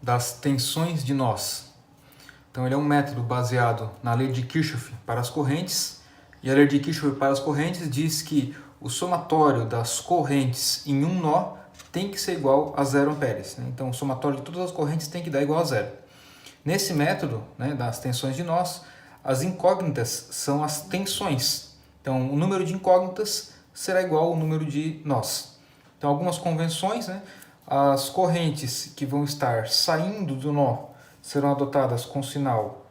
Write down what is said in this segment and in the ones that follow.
das tensões de nós. Então ele é um método baseado na lei de Kirchhoff para as correntes, e a lei de Kirchhoff para as correntes diz que o somatório das correntes em um nó tem que ser igual a 0 amperes. Então o somatório de todas as correntes tem que dar igual a zero. Nesse método, das tensões de nós, as incógnitas são as tensões. Então o número de incógnitas será igual ao número de nós. Então algumas convenções, as correntes que vão estar saindo do nó serão adotadas com sinal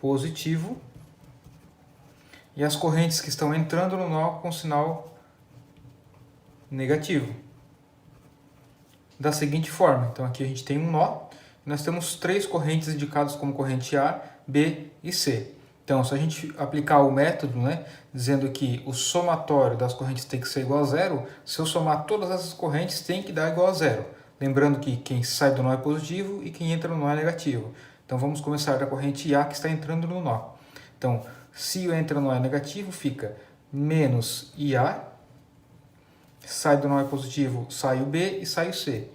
positivo e as correntes que estão entrando no nó com sinal negativo. Da seguinte forma, então aqui a gente tem um nó, e nós temos três correntes indicadas como corrente A, B e C. Então, se a gente aplicar o método, dizendo que o somatório das correntes tem que ser igual a zero, se eu somar todas essas correntes tem que dar igual a zero. Lembrando que quem sai do nó é positivo e quem entra no nó é negativo. Então, vamos começar da corrente A que está entrando no nó. Então, se o entra no nó é negativo, fica menos IA, sai do nó é positivo, sai o B e sai o C,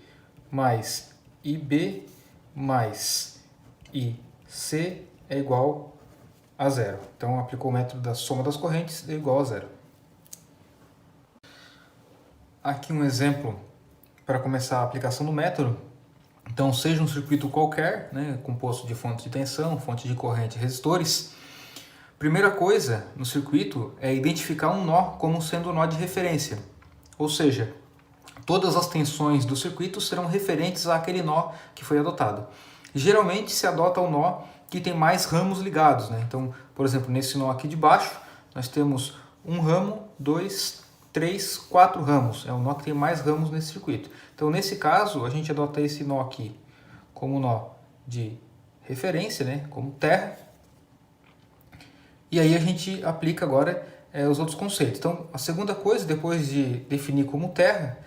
mais IB mais IC é igual a zero. Então, aplicou o método da soma das correntes, é igual a zero. Aqui um exemplo para começar a aplicação do método. Então, seja um circuito qualquer, composto de fontes de tensão, fonte de corrente e resistores. Primeira coisa no circuito é identificar um nó como sendo um nó de referência. Ou seja, todas as tensões do circuito serão referentes àquele nó que foi adotado. Geralmente se adota o nó que tem mais ramos ligados. Então, por exemplo, nesse nó aqui de baixo, nós temos um ramo, 2, 3, 4 ramos. É o nó que tem mais ramos nesse circuito. Então, nesse caso, a gente adota esse nó aqui como nó de referência, como terra. E aí a gente aplica agora os outros conceitos. Então, a segunda coisa, depois de definir como terra,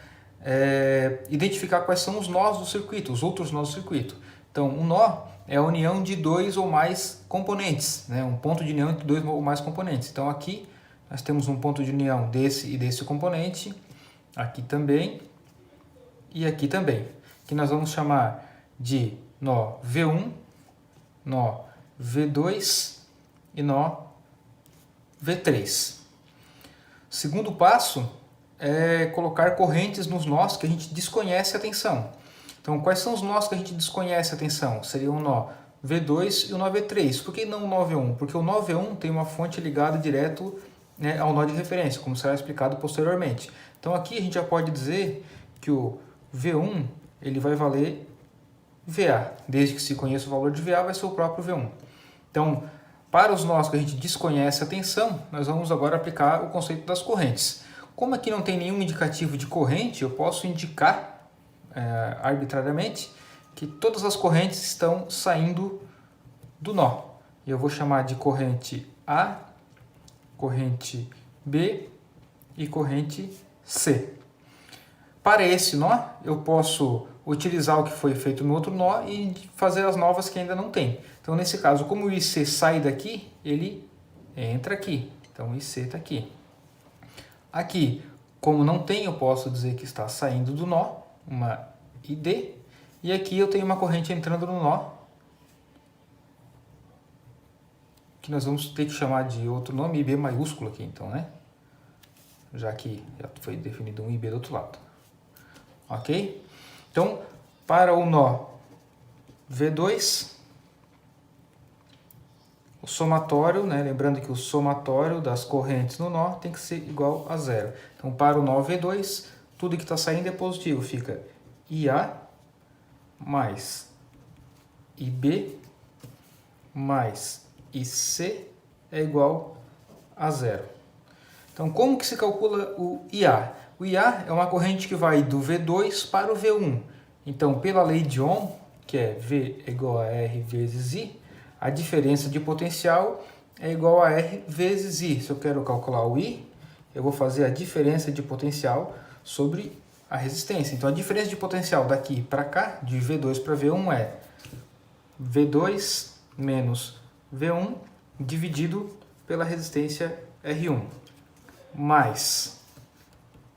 é identificar quais são os nós do circuito, os outros nós do circuito. Então, um nó é a união de dois ou mais componentes, um ponto de união entre dois ou mais componentes. Então, aqui nós temos um ponto de união desse e desse componente, aqui também e aqui também, que nós vamos chamar de nó V1, nó V2 e nó V3. O segundo passo é colocar correntes nos nós que a gente desconhece a tensão. Então, quais são os nós que a gente desconhece a tensão? Seria o nó V2 e o nó V3. Por que não o nó V1? Porque o nó V1 tem uma fonte ligada direto ao nó de referência, como será explicado posteriormente. Então, aqui a gente já pode dizer que o V1 ele vai valer VA. Desde que se conheça o valor de VA, vai ser o próprio V1. Então, para os nós que a gente desconhece a tensão, nós vamos agora aplicar o conceito das correntes. Como aqui não tem nenhum indicativo de corrente, eu posso indicar arbitrariamente que todas as correntes estão saindo do nó. E eu vou chamar de corrente A, corrente B e corrente C. Para esse nó, eu posso utilizar o que foi feito no outro nó e fazer as novas que ainda não tem. Então, nesse caso, como o IC sai daqui, ele entra aqui. Então, o IC está aqui. Aqui, como não tem, eu posso dizer que está saindo do nó, uma ID. E aqui eu tenho uma corrente entrando no nó, que nós vamos ter que chamar de outro nome, IB maiúsculo aqui, então, já que já foi definido um IB do outro lado. Ok? Então, para o nó V2, o somatório, lembrando que o somatório das correntes no nó tem que ser igual a zero. Então, para o nó V2, tudo que está saindo é positivo, fica IA mais IB mais IC é igual a zero. Então, como que se calcula o IA? O IA é uma corrente que vai do V2 para o V1. Então, pela lei de Ohm, que é V igual a R vezes I, a diferença de potencial é igual a R vezes I. Se eu quero calcular o I, eu vou fazer a diferença de potencial sobre a resistência. Então, a diferença de potencial daqui para cá, de V2 para V1, é V2 menos V1 dividido pela resistência R1, mais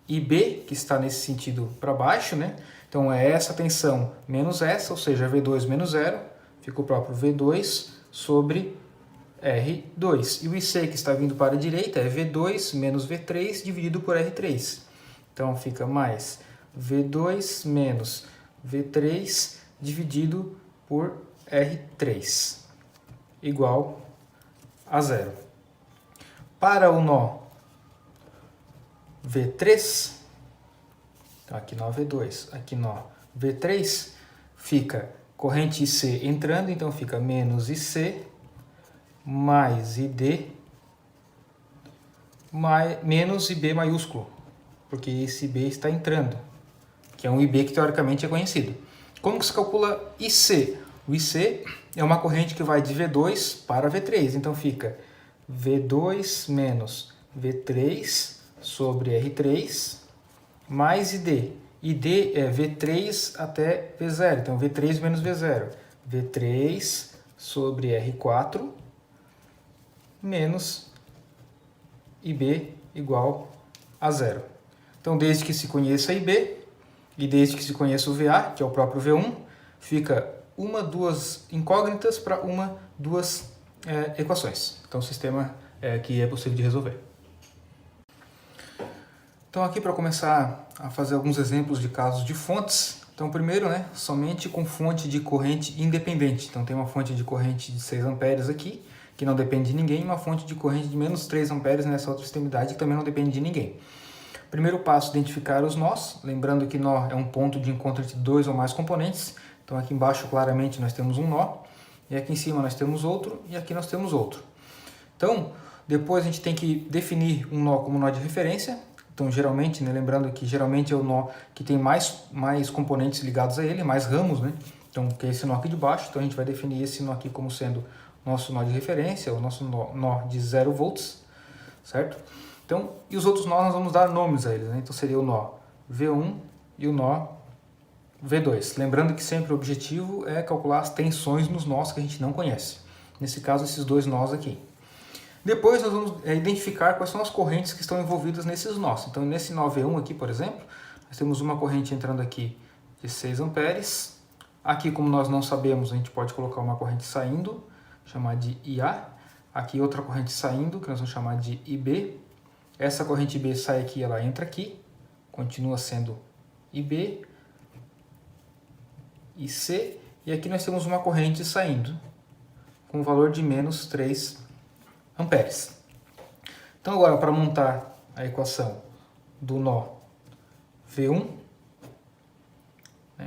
IB, que está nesse sentido para baixo, Então é essa tensão menos essa, ou seja, V2 menos 0, fica o próprio V2 sobre R2. E o IC que está vindo para a direita é V2 menos V3 dividido por R3. Então fica mais V2 menos V3 dividido por R3 igual a 0. Para o nó V3, então aqui nó V2, aqui nó V3, fica corrente IC entrando, então fica menos IC mais ID menos IB maiúsculo, porque esse IB está entrando, que é um IB que teoricamente é conhecido. Como que se calcula IC? O IC é uma corrente que vai de V2 para V3, então fica V2 menos V3 sobre R3 mais ID. ID é V3 até V0, então V3 menos V0. V3 sobre R4 menos IB igual a 0. Então, desde que se conheça IB e desde que se conheça o VA, que é o próprio V1, fica duas incógnitas para duas equações. Então, o sistema que é possível de resolver. Então, aqui para começar a fazer alguns exemplos de casos de fontes. Então, primeiro, somente com fonte de corrente independente. Então, tem uma fonte de corrente de 6 amperes aqui, que não depende de ninguém, e uma fonte de corrente de menos 3 amperes nessa outra extremidade, que também não depende de ninguém. Primeiro passo, identificar os nós. Lembrando que nó é um ponto de encontro entre dois ou mais componentes. Então, aqui embaixo, claramente, nós temos um nó. E aqui em cima nós temos outro, e aqui nós temos outro. Então, depois a gente tem que definir um nó como nó de referência. Então, geralmente, lembrando que geralmente é o nó que tem mais componentes ligados a ele, mais ramos, Então, que é esse nó aqui de baixo. Então, a gente vai definir esse nó aqui como sendo nosso nó de referência, o nosso nó de 0 volts, certo? Então, e os outros nós vamos dar nomes a eles, Então, seria o nó V1 e o nó V2. Lembrando que sempre o objetivo é calcular as tensões nos nós que a gente não conhece. Nesse caso, esses dois nós aqui. Depois nós vamos identificar quais são as correntes que estão envolvidas nesses nós. Então, nesse nó V1 aqui, por exemplo, nós temos uma corrente entrando aqui de 6 amperes. Aqui, como nós não sabemos, a gente pode colocar uma corrente saindo, chamar de IA. Aqui outra corrente saindo, que nós vamos chamar de IB. Essa corrente IB sai aqui, ela entra aqui, continua sendo IB, IC. E aqui nós temos uma corrente saindo, com valor de menos 3 amperes. Então agora, para montar a equação do nó V1,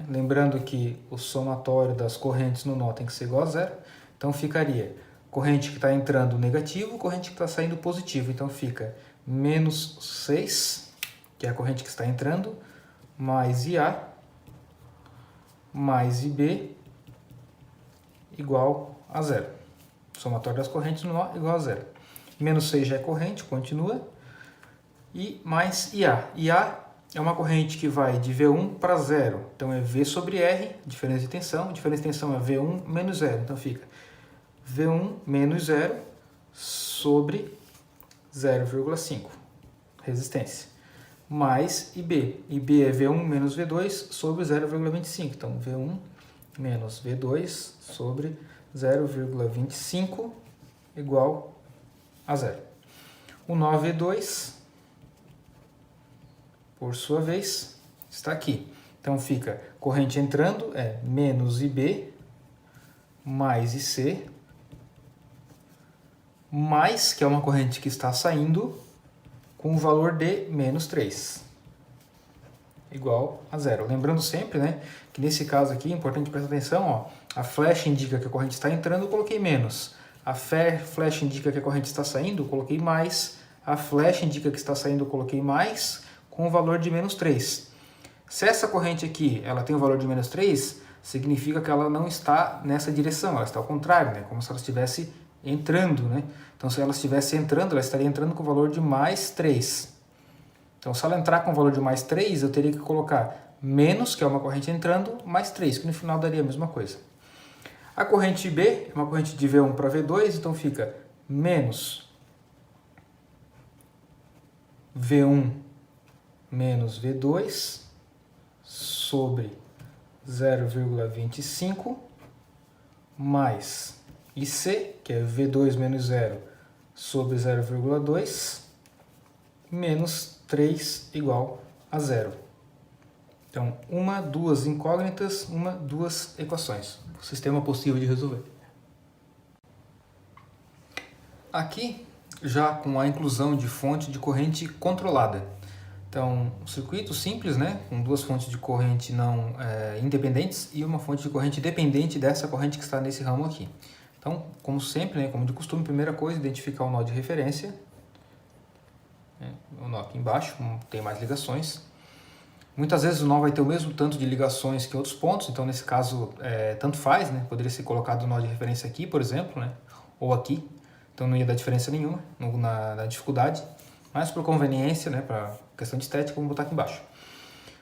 lembrando que o somatório das correntes no nó tem que ser igual a 0, então ficaria corrente que está entrando negativo, corrente que está saindo positivo, então fica menos 6, que é a corrente que está entrando, mais IA, mais IB, igual a 0. Somatório das correntes no nó igual a 0. Menos 6 já é corrente, continua. E mais IA. IA é uma corrente que vai de V1 para 0. Então é V sobre R, diferença de tensão. Diferença de tensão é V1 menos 0. Então fica V1 menos 0 sobre 0,5. Resistência. Mais IB. IB é V1 menos V2 sobre 0,25. Então V1 menos V2 sobre 0,25 igual a 0. O nó V2, por sua vez, está aqui. Então fica corrente entrando é menos IB mais IC, mais, que é uma corrente que está saindo, com o valor de menos 3, igual a 0. Lembrando sempre, que nesse caso aqui, é importante prestar atenção, a flecha indica que a corrente está entrando, eu coloquei menos. A flecha indica que a corrente está saindo, eu coloquei mais. A flecha indica que está saindo, eu coloquei mais, com o valor de menos 3. Se essa corrente aqui ela tem o valor de menos 3, significa que ela não está nessa direção, ela está ao contrário, como se ela estivesse entrando. Então, se ela estivesse entrando, ela estaria entrando com o valor de mais 3. Então, se ela entrar com o valor de mais 3, eu teria que colocar menos, que é uma corrente entrando, mais 3, que no final daria a mesma coisa. A corrente B é uma corrente de V1 para V2, então fica menos V1 menos V2 sobre 0,25 mais IC, que é V2 menos 0 sobre 0,2 menos 3 igual a 0. Então, duas incógnitas, duas equações. O sistema possível de resolver. Aqui, já com a inclusão de fonte de corrente controlada. Então, um circuito simples, né, com duas fontes de corrente não independentes e uma fonte de corrente dependente dessa corrente que está nesse ramo aqui. Então, como sempre, né, como de costume, primeira coisa, identificar o nó de referência. O nó aqui embaixo, não tem mais ligações. Muitas vezes o nó vai ter o mesmo tanto de ligações que outros pontos, então nesse caso tanto faz, né? Poderia ser colocado o nó de referência aqui, por exemplo, né? Ou aqui, então não ia dar diferença nenhuma na dificuldade, mas por conveniência, né? Para questão de estética, vamos botar aqui embaixo.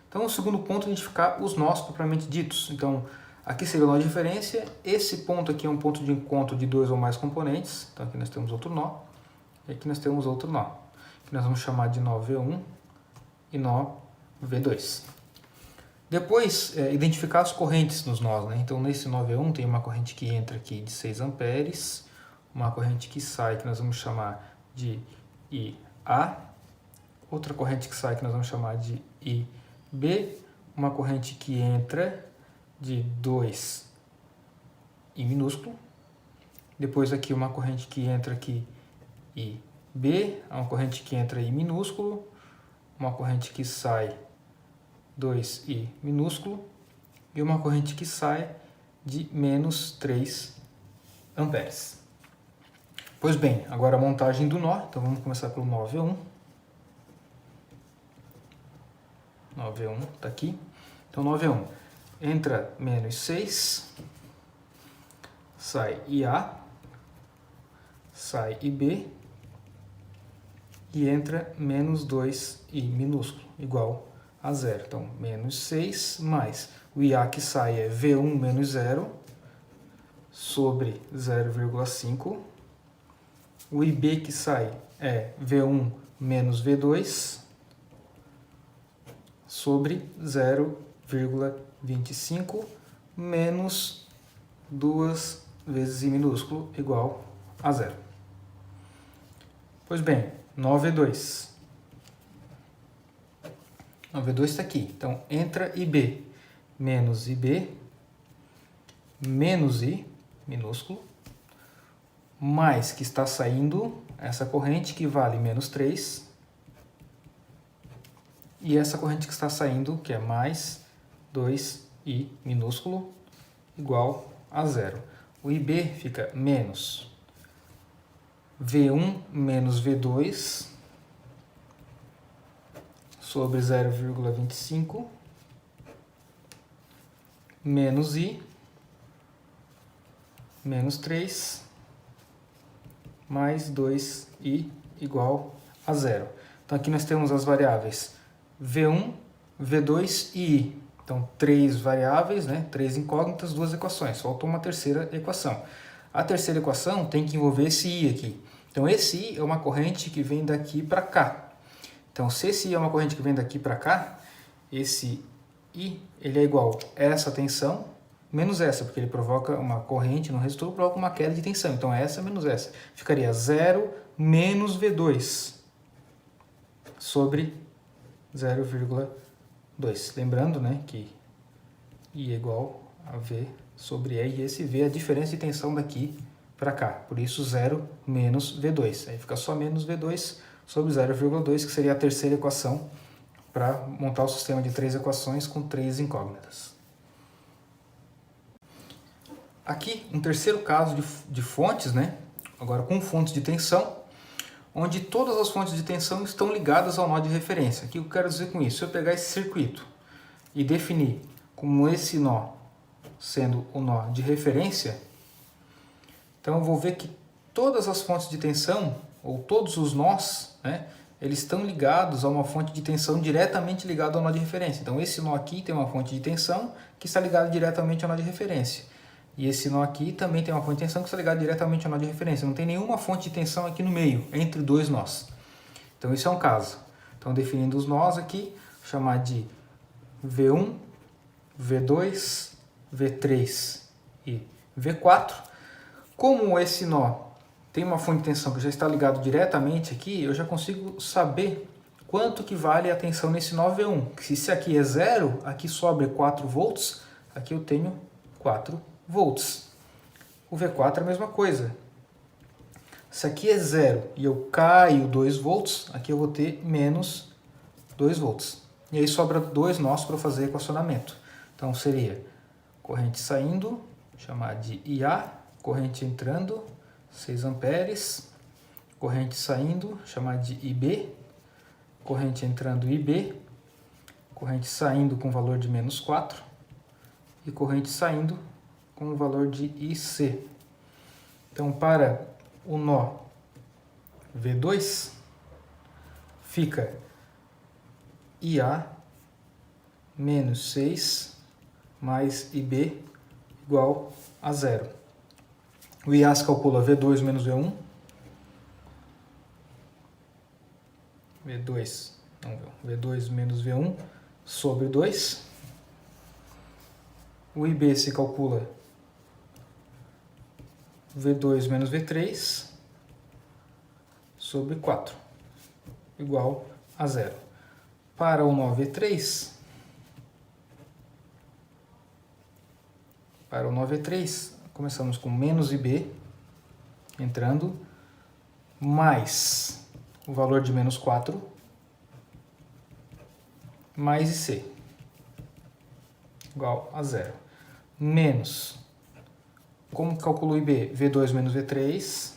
Então o segundo ponto é identificar os nós propriamente ditos. Então aqui seria o nó de referência, esse ponto aqui é um ponto de encontro de dois ou mais componentes, então aqui nós temos outro nó, e aqui nós temos outro nó, que nós vamos chamar de nó V1 e nó V2. Depois, identificar as correntes nos nós, né? Então, nesse nó V1 tem uma corrente que entra aqui de 6 amperes, uma corrente que sai que nós vamos chamar de IA, outra corrente que sai que nós vamos chamar de IB, uma corrente que entra de 2 I minúsculo, depois aqui uma corrente que entra aqui IB, uma corrente que entra I minúsculo, uma corrente que sai 2I minúsculo e uma corrente que sai de menos 3 amperes. Pois bem, agora a montagem do nó, então vamos começar pelo nó V1. Nó V1 está aqui. Então nó V1 entra menos 6, sai IA, sai IB e entra menos 2I minúsculo, igual a 0. Então, menos 6 mais o IA que sai é V1 menos 0 sobre 0,5. O IB que sai é V1 menos V2 sobre 0,25 menos 2 vezes I minúsculo igual a 0. Pois bem, nó V2. Nó V2 está aqui. Então, entra IB menos IB menos I minúsculo mais que está saindo essa corrente que vale menos 3 e essa corrente que está saindo, que é mais 2I minúsculo, igual a 0. O IB fica menos V1 menos V2 sobre 0,25 menos I menos 3 mais 2I igual a 0. Então aqui nós temos as variáveis V1, V2 e I. Então, 3 variáveis, né? 3 incógnitas, 2 equações. Faltou uma terceira equação. A terceira equação tem que envolver esse I aqui. Então, esse I é uma corrente que vem daqui para cá. Então, se esse I é uma corrente que vem daqui para cá, esse I ele é igual a essa tensão menos essa, porque ele provoca uma corrente no resistor, provoca uma queda de tensão. Então, essa menos essa. Ficaria 0 menos V2 sobre 0,2. Lembrando, né, que I é igual a V sobre E, e esse V é a diferença de tensão daqui para cá. Por isso, 0 menos V2. Aí fica só menos V2 sobre 0,2, que seria a terceira equação para montar o sistema de 3 equações com 3 incógnitas. Aqui, um terceiro caso de fontes, né? Agora com fontes de tensão, onde todas as fontes de tensão estão ligadas ao nó de referência. O que eu quero dizer com isso? Se eu pegar esse circuito e definir como esse nó sendo o nó de referência, então eu vou ver que todas as fontes de tensão, ou todos os nós, né, eles estão ligados a uma fonte de tensão diretamente ligada ao nó de referência. Então esse nó aqui tem uma fonte de tensão que está ligada diretamente ao nó de referência. E esse nó aqui também tem uma fonte de tensão que está ligada diretamente ao nó de referência. Não tem nenhuma fonte de tensão aqui no meio, entre dois nós. Então, isso é um caso. Então, definindo os nós aqui, vou chamar de V1 V2, V3 e V4. Como esse nó tem uma fonte de tensão que já está ligado diretamente aqui, eu já consigo saber quanto que vale a tensão nesse nó V1. Se aqui é 0, aqui sobra 4 volts, aqui eu tenho 4 volts. O V4 é a mesma coisa. Se aqui é 0 e eu caio 2 volts, aqui eu vou ter menos 2 volts. E aí sobra 2 nós para fazer equacionamento. Então seria corrente saindo, chamar de IA, corrente entrando, 6 amperes, corrente saindo, chamar de IB, corrente entrando IB, corrente saindo com valor de menos 4 e corrente saindo com o valor de IC. Então, para o nó V2, fica IA menos 6 mais IB igual a 0. O IA se calcula V2 menos V1. V2 menos V1 sobre 2. O IB se calcula V2 menos V3 sobre 4, igual a 0. Para o nó V3, começamos com menos IB entrando, mais o valor de menos 4, mais IC, igual a 0. Menos, como calculo o IB? V2 menos V3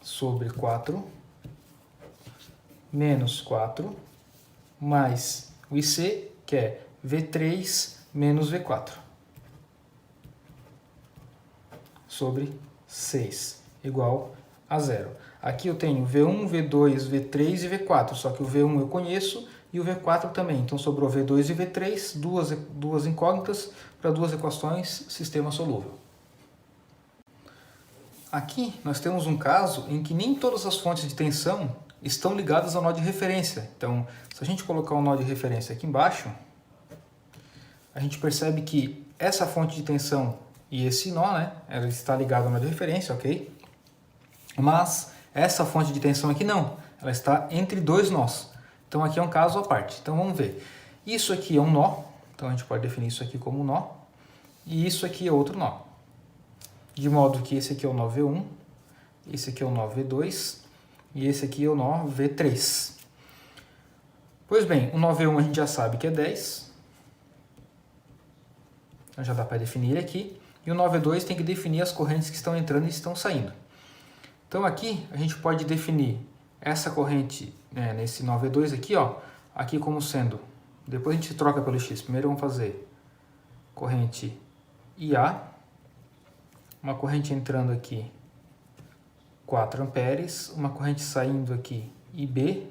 sobre 4, menos 4, mais o IC, que é V3 menos V4, sobre 6, igual a 0. Aqui eu tenho V1, V2, V3 e V4, só que o V1 eu conheço e o V4 também. Então sobrou V2 e V3, duas incógnitas para duas equações, sistema solúvel. Aqui nós temos um caso em que nem todas as fontes de tensão estão ligadas ao nó de referência. Então, se a gente colocar o nó de referência aqui embaixo, a gente percebe que essa fonte de tensão e esse nó, né, ela está ligada ao nó de referência, ok? Mas essa fonte de tensão aqui não, ela está entre dois nós. Então aqui é um caso à parte. Então vamos ver. Isso aqui é um nó, então a gente pode definir isso aqui como um nó, e isso aqui é outro nó. De modo que esse aqui é o nó V1, esse aqui é o nó V2 e esse aqui é o nó V3. Pois bem, o nó V1 a gente já sabe que é 10, então já dá para definir ele aqui. E o nó V2 tem que definir as correntes que estão entrando e estão saindo. Então aqui a gente pode definir essa corrente, nesse nó V2 aqui, ó, aqui como sendo, depois a gente troca pelo X, primeiro vamos fazer corrente IA, uma corrente entrando aqui 4 amperes, uma corrente saindo aqui IB,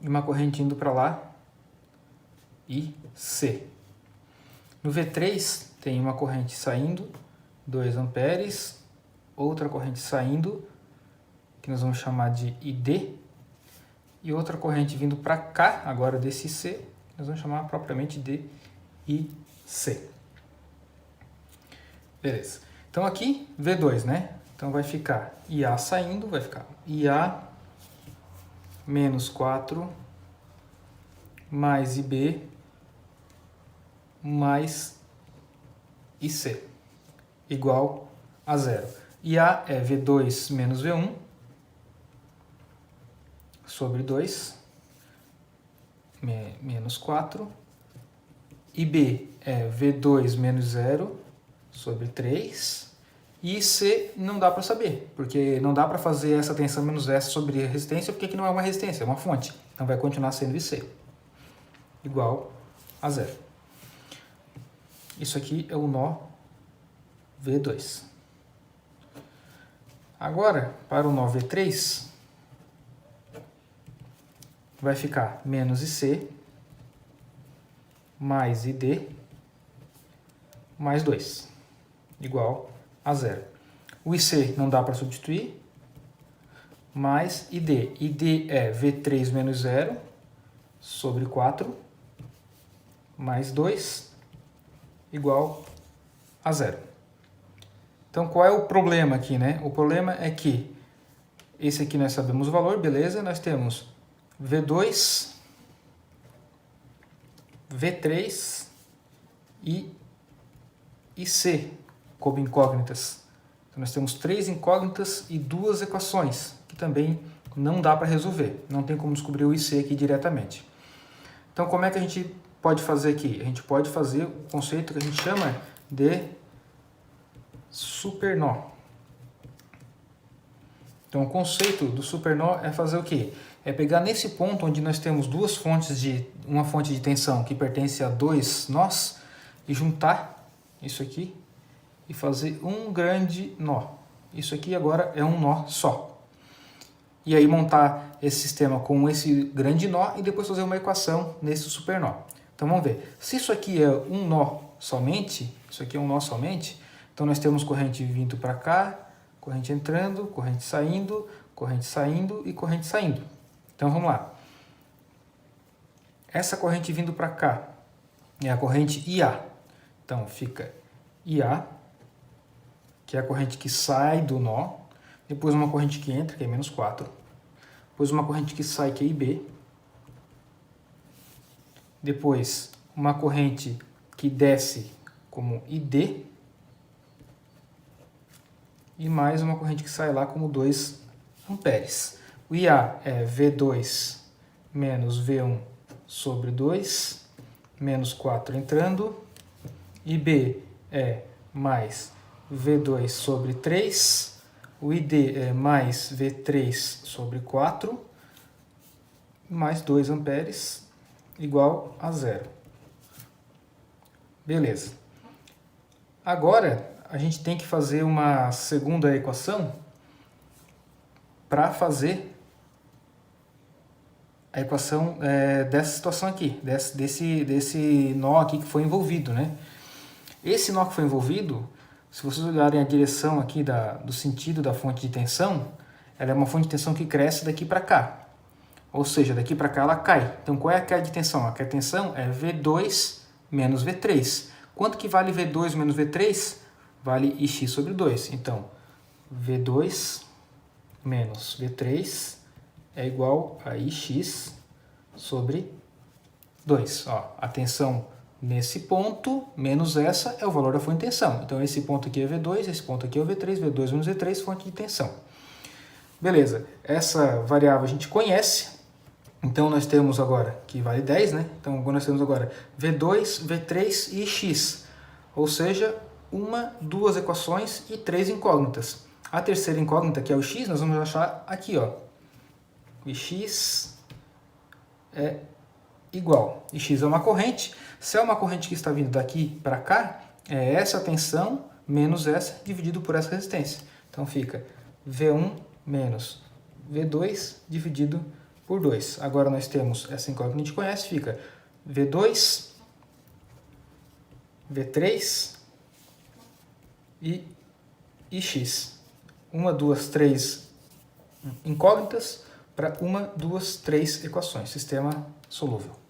e uma corrente indo para lá, IC. No V3 tem uma corrente saindo, 2 amperes, outra corrente saindo, que nós vamos chamar de ID, e outra corrente vindo para cá, agora desse IC, que nós vamos chamar propriamente de IC. Beleza. Então aqui, V2, né? Então vai ficar IA saindo, vai ficar IA menos 4 mais IB mais IC, igual a 0. IA é V2 menos V1 sobre 2, menos 4. IB é V2 menos 0 sobre 3. E IC não dá para saber, porque não dá para fazer essa tensão menos essa sobre a resistência, porque aqui não é uma resistência, é uma fonte. Então vai continuar sendo IC, igual a 0. Isso aqui é o nó V2. Agora, para o nó V3, vai ficar menos IC mais ID mais 2, igual a 0. O IC não dá para substituir, mais ID. ID é V3 menos 0 sobre 4, mais 2 igual a 0. Então, qual é o problema aqui, né? O problema é que esse aqui nós sabemos o valor, beleza? Nós temos V2, V3 e C como incógnitas. Então, nós temos 3 incógnitas e 2 equações, que também não dá para resolver. Não tem como descobrir o IC aqui diretamente. Então, como é que a gente pode fazer aqui? A gente pode fazer o conceito que a gente chama de supernó. Então, o conceito do supernó é fazer o quê? É pegar nesse ponto onde nós temos uma fonte de tensão que pertence a 2 nós e juntar isso aqui e fazer um grande nó. Isso aqui agora é um nó só. E aí montar esse sistema com esse grande nó e depois fazer uma equação nesse supernó. Então vamos ver. Se isso aqui é um nó somente, então nós temos corrente vindo para cá, corrente entrando, corrente saindo e corrente saindo. Então vamos lá. Essa corrente vindo para cá é a corrente IA. Então fica IA, que é a corrente que sai do nó, depois uma corrente que entra, que é menos 4, depois uma corrente que sai, que é IB, depois uma corrente que desce como ID, e mais uma corrente que sai lá como 2 amperes. O IA é V2 menos V1 sobre 2, menos 4 entrando, IB é mais V2 sobre 3, o ID é mais V3 sobre 4, mais 2 amperes, igual a 0. Beleza. Agora, a gente tem que fazer uma segunda equação para fazer a equação dessa situação aqui, desse nó aqui que foi envolvido, né? Esse nó que foi envolvido, se vocês olharem a direção aqui do sentido da fonte de tensão, ela é uma fonte de tensão que cresce daqui para cá. Ou seja, daqui para cá ela cai. Então, qual é a queda de tensão? A queda de tensão é V2 menos V3. Quanto que vale V2 menos V3? Vale IX sobre 2. Então, V2 menos V3 é igual a IX sobre 2. Ó, a tensão nesse ponto, menos essa, é o valor da fonte de tensão. Então, esse ponto aqui é V2, esse ponto aqui é o V3, V2 menos V3, fonte de tensão. Beleza, essa variável a gente conhece, então nós temos agora, que vale 10, né? Então, nós temos agora V2, V3 e X, ou seja, 1, 2 equações e 3 incógnitas. A terceira incógnita, que é o X, nós vamos achar aqui, ó. O X é igual. E X é uma corrente. Se é uma corrente que está vindo daqui para cá, é essa tensão menos essa dividido por essa resistência. Então fica V1 menos V2 dividido por 2. Agora nós temos essa incógnita que a gente conhece, fica V2, V3 e X. 1, 2, 3 incógnitas para 1, 2, 3 equações. Sistema solúvel.